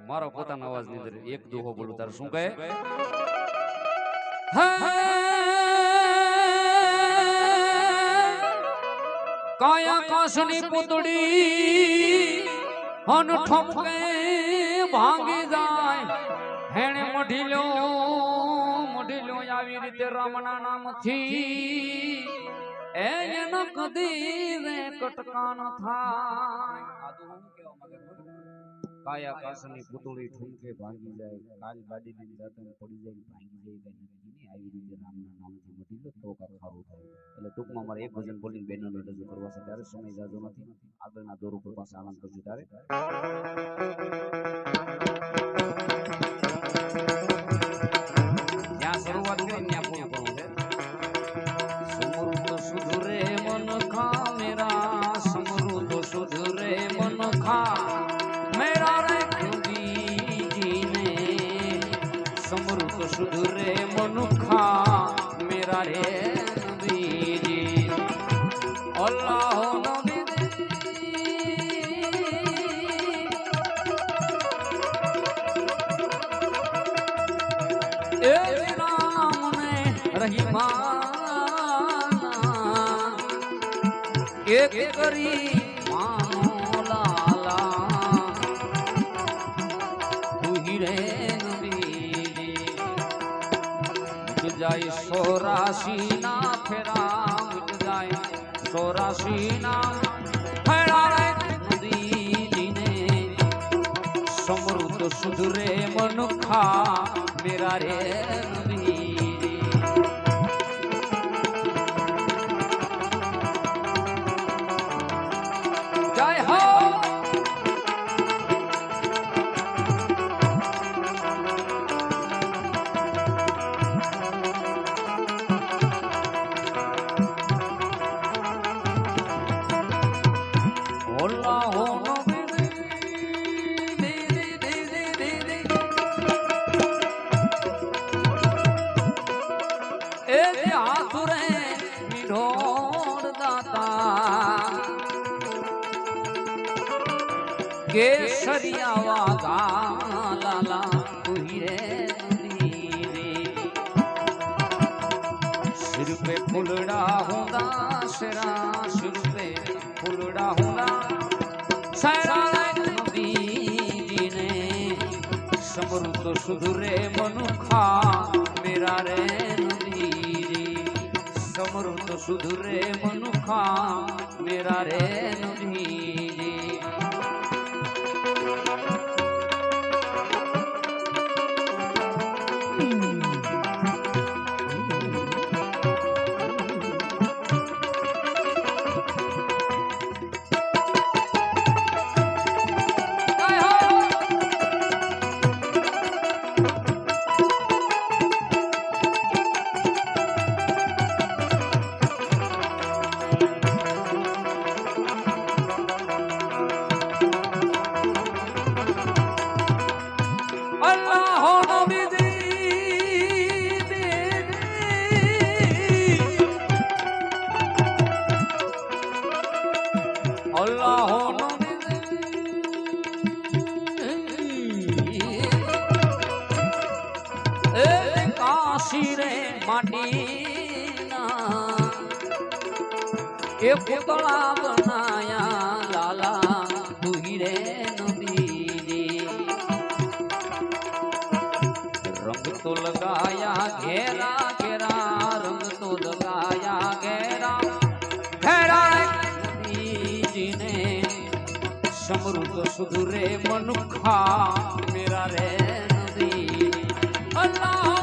મારો પોતાનો અવાજ ની અંદર એક દોહો બોલું તાર શું કહે કાયા કાશની પૂતળી હન ઠમકે ભાંગી જાય હેણે મઢીલો આવી રીતે રામના નામથી એનો કદી રે કટકાન થાય કાયા કાશની પૂતળી ઠમકે ભાંગી જાય કાલ ગાડીની જાતને પડી જાય ભાંગી જાય કઈ આવી રીતે રામના નામથી મઢીલો તો કા ખારું થાય એટલે ટૂંકમાં મારે એક ભજન બોલીને બેનોને રજૂ કરવા છે ત્યારે સમય જાજો નથી આગળના દોર ઉપર પાસે આનંદ કરજો ત્યારે જ્યાં શરૂઆત કરી ત્યાં પૂર્ણ કરવું છે સમૃદ્ધ સુધરે મન ખા મેરા સમૃદ્ધ સુધરે મન ખા મેરા રે કબીજીને સમૃદ્ધ સુધરે મન ખા મેરા રે નબીજી અલ્લાહ એક કરી માનો લાલા તું રે નબી મિટ જાય 84 ના ફેરા મિટ જાય 84 ના ફેરા રે નદીને સમૃદ્ધ સુધરે મનખા મેરા રે નબી केसरिया वागा लाला तुही रे सिर पे फुलड़ा होगा सिरा सिर पे फुलड़ा होगा सरा नबी ने समृद्ध सुधरे मनुखा मेरा रे नबी समृद्ध सुधरे मनुखा मेरा रे नबी पुतला बनाया लाला तुही रे नबी रंग तो लगाया घेरा घेरा रंग तो लगाया घेरा घेरा नबी ने समृद्ध सुधरे मनुखा मेरा रे नबी अल्लाह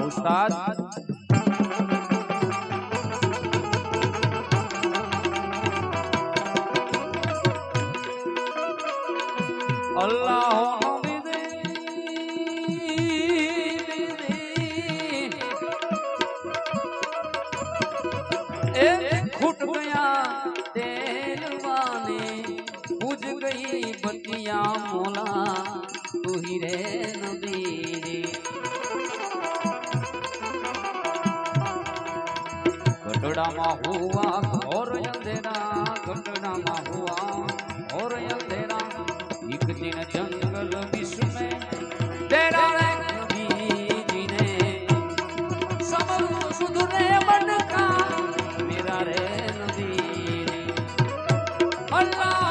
उस्ताद अल्लाह ए फूट गया तेलवाने बुझ गई बतिया मोला तू ही रे नबी गटड़ा हुआ और अंधेरा गटड़ा हुआ और अंधेरा एक दिन जंगल विश्व में तेरा जी ने सब सुधरे मन का मेरा रे नबी अल्लाह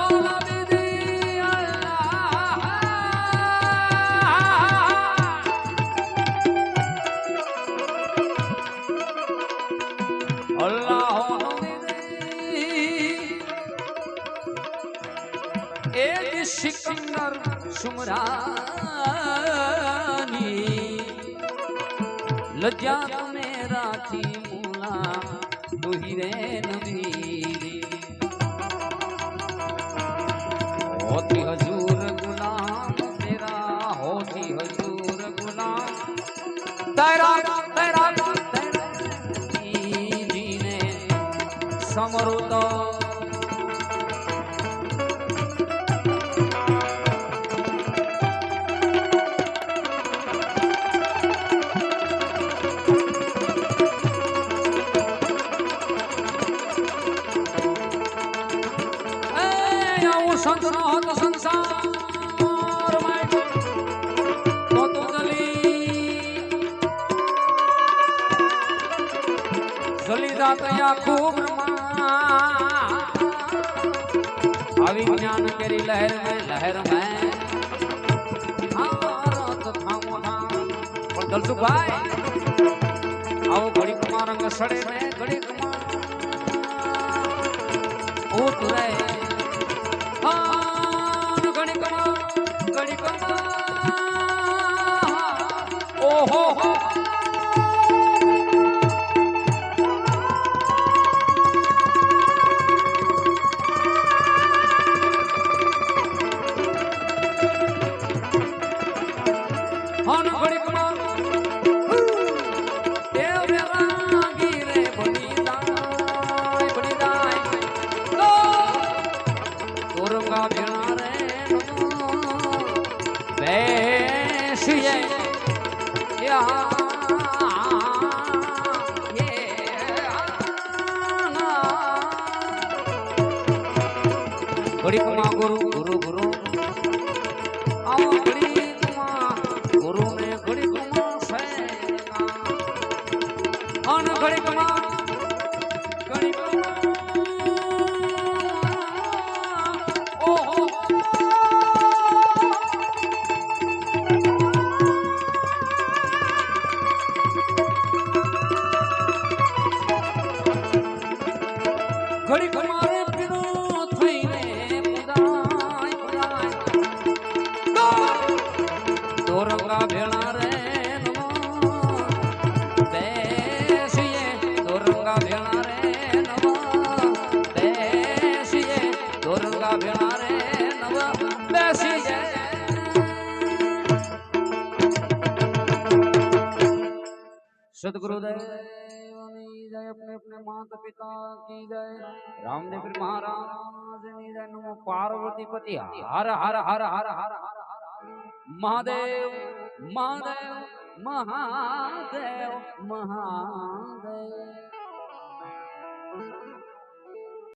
सिकंदर सुमरानी लज्जा मेरा थी मूला तू ही रे नबी होती हजूर गुलाम तेरा होती हजूर गुलाम तेरा तेरा तेरा जी ने समरुत संसार संसार में तो जली जात या खूब अविज्ञान केरी लहर में दलसुख भाई आओ घड़ी कुमार रंग सड़े में घड़ी कुमार उतरे ओहो घड़ी कुमा गुरु गुरु गुरु आओ घड़ी कुमा गुरु ने घड़ी कुमा से अन घड़ी कुमा ओहो घड़ी कुमारे रंगा भेड़ा रे नमो देसिए दो रंगा भेड़ा रे नमो देसिए दो रंगा भेड़ा रे नमो देसिए सतगुरुदेव जय अपने अपने माता पिता की जय रामदेव महाराज की जय नमो पार्वती पति हर हर हर हर हर हर महादेव महादेव महादेव महादेव